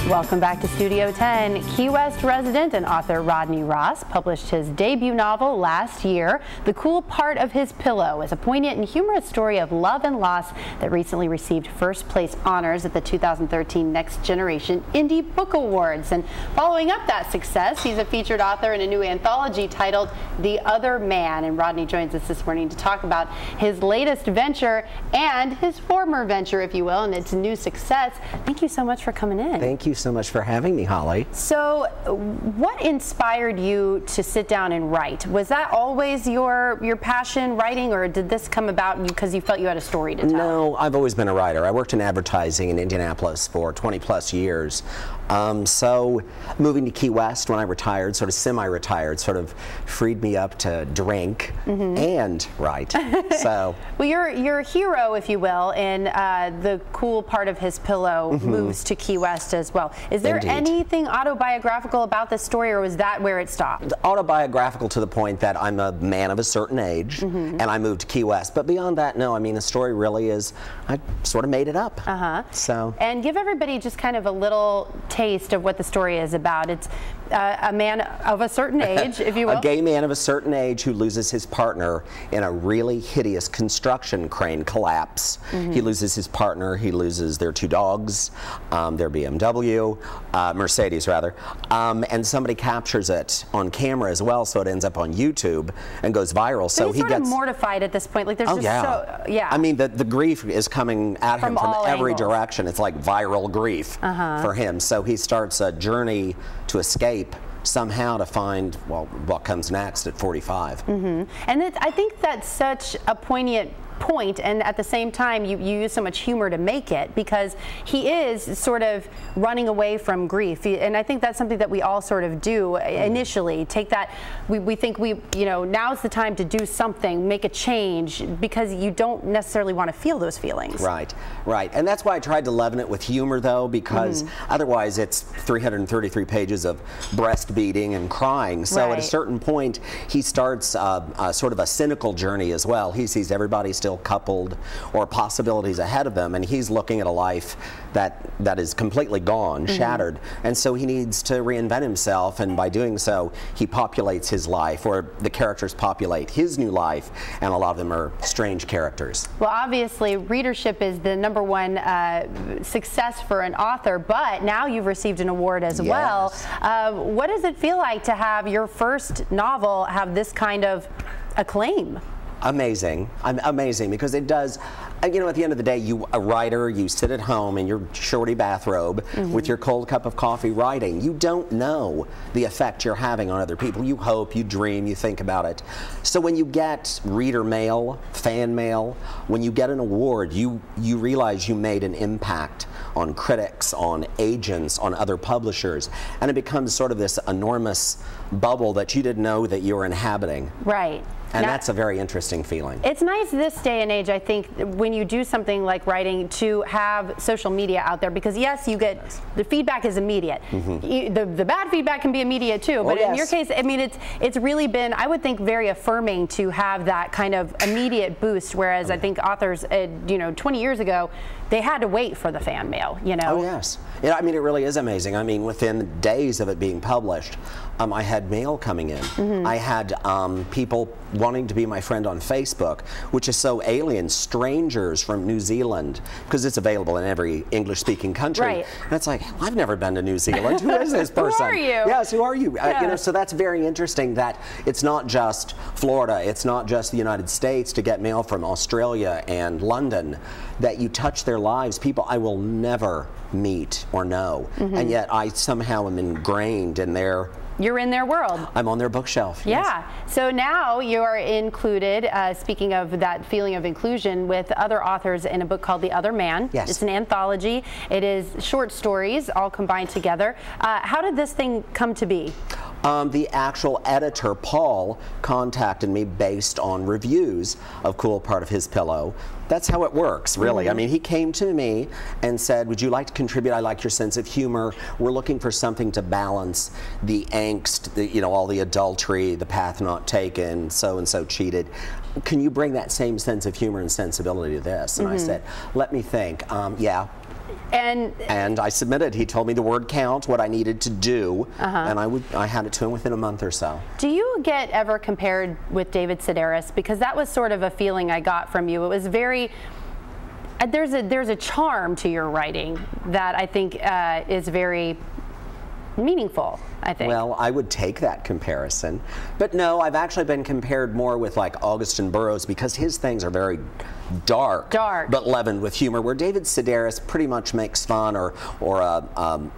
Welcome back to Studio 10. Key West resident and author Rodney Ross published his debut novel last year. The Cool Part of His Pillow is a poignant and humorous story of love and loss that recently received first place honors at the 2013 Next Generation Indie Book Awards. And following up that success, he's a featured author in a new anthology titled The Other Man. And Rodney joins us this morning to talk about his latest venture and his former venture, if you will, and its new success. Thank you so much for coming in. Thank you so much for having me, Holly. So what inspired you to sit down and write? Was that always your passion, writing, or did this come about because you felt you had a story to tell? No, I've always been a writer. I worked in advertising in Indianapolis for 20 plus years. So moving to Key West when I retired, sort of semi-retired, sort of freed me up to drink and write. So well, your hero, if you will, in The Cool Part of His Pillow moves to Key West as well. Is there anything autobiographical about this story, or was that where it stopped? Autobiographical to the point that I'm a man of a certain age and I moved to Key West. But beyond that, no, I mean, the story really is, I sort of made it up. So. And give everybody just kind of a little taste of what the story is about. It's a man of a certain age, if you will. A gay man of a certain age who loses his partner in a really hideous construction crane collapse. He loses his partner, he loses their 2 dogs, their BMW, Mercedes rather, and somebody captures it on camera as well, so it ends up on YouTube and goes viral. So he gets mortified at this point. Like there's I mean, the grief is coming at him from every direction. It's like viral grief for him. So he starts a journey to escape somehow to find, well, what comes next at 45. And I think that's such a poignant point, and at the same time you use so much humor to make it, because he is sort of running away from grief, and I think that's something that we all sort of do initially. Take that, we think now's the time to do something, make a change, because you don't necessarily want to feel those feelings. Right, and that's why I tried to leaven it with humor, though, because otherwise it's 333 pages of breast beating and crying. So at a certain point he starts sort of a cynical journey as well. He sees everybody still coupled or possibilities ahead of him, and he's looking at a life that is completely gone, shattered, and so he needs to reinvent himself, and by doing so he populates his life, or the characters populate his new life, and a lot of them are strange characters. Well, obviously readership is the #1 success for an author, but now you've received an award as well. What does it feel like to have your first novel have this kind of acclaim? Amazing. Amazing, because it does, at the end of the day, a writer, you sit at home in your shorty bathrobe with your cold cup of coffee writing. You don't know the effect you're having on other people. You hope, you dream, you think about it. So when you get reader mail, fan mail, when you get an award, you realize you made an impact on critics, on agents, on other publishers, and it becomes sort of this enormous bubble that you didn't know that you were inhabiting. Right. And that's a very interesting feeling. It's nice this day and age, I think, when you do something like writing, to have social media out there, because yes, you get, the feedback is immediate. The bad feedback can be immediate too, but in your case, I mean, it's really been, I would think, very affirming to have that kind of immediate boost, whereas I think authors, 20 years ago, they had to wait for the fan mail, Oh yes. I mean, it really is amazing. I mean, within days of it being published, I had mail coming in. I had people wanting to be my friend on Facebook, which is so alien, strangers from New Zealand, because it's available in every English-speaking country. And it's like, I've never been to New Zealand. Who is this person? Who are you? Yes, who are you? So that's very interesting that it's not just Florida, it's not just the United States to get mail from Australia and London, that you touch their lives, people I will never meet or know, and yet I somehow am ingrained in their... You're in their world. I'm on their bookshelf. Yeah. So now you are included, speaking of that feeling of inclusion, with other authors in a book called The Other Man. It's an anthology. It is short stories all combined together. How did this thing come to be? The actual editor, Paul, contacted me based on reviews of Cool Part of His Pillow. That's how it works, really. I mean, he came to me and said, would you like to contribute? I like your sense of humor. We're looking for something to balance the angst, all the adultery, the path not taken, so-and-so cheated. can you bring that same sense of humor and sensibility to this? And I said, let me think. Yeah. And I submitted. He told me the word count, what I needed to do, and I had it to him within a month or so. Do you get ever compared with David Sedaris? Because that was sort of a feeling I got from you. It was very, there's a charm to your writing that I think is very meaningful, I think. Well, I would take that comparison. But no, I've actually been compared more with like Augustin Burroughs because his things are very dark, but leavened with humor, where David Sedaris pretty much makes fun or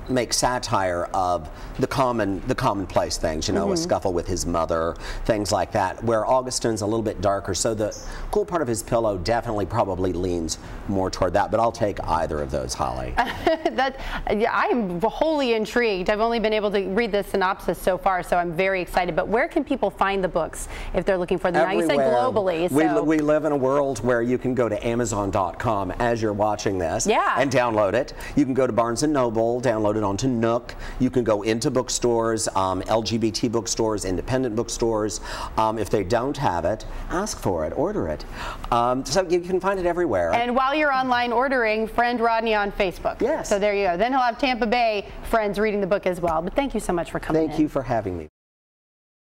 makes satire of the commonplace things, you know, a scuffle with his mother, things like that, where Augustin's a little bit darker. So the cool part of his pillow definitely probably leans more toward that, but I'll take either of those, Holly. Yeah, I'm wholly intrigued. I've only been able to read the synopsis so far, so I'm very excited. But where can people find the books if they're looking for them? Now, you said globally. So. We live in a world where you can go to Amazon.com as you're watching this and download it. You can go to Barnes & Noble, download it onto Nook. You can go into bookstores, LGBT bookstores, independent bookstores. If they don't have it, ask for it, order it. So you can find it everywhere. And while you're online ordering, friend Rodney on Facebook. Yes. So there you go. Then he'll have Tampa Bay friends reading the book as well. But thank you so much for coming in. Thank you for having me.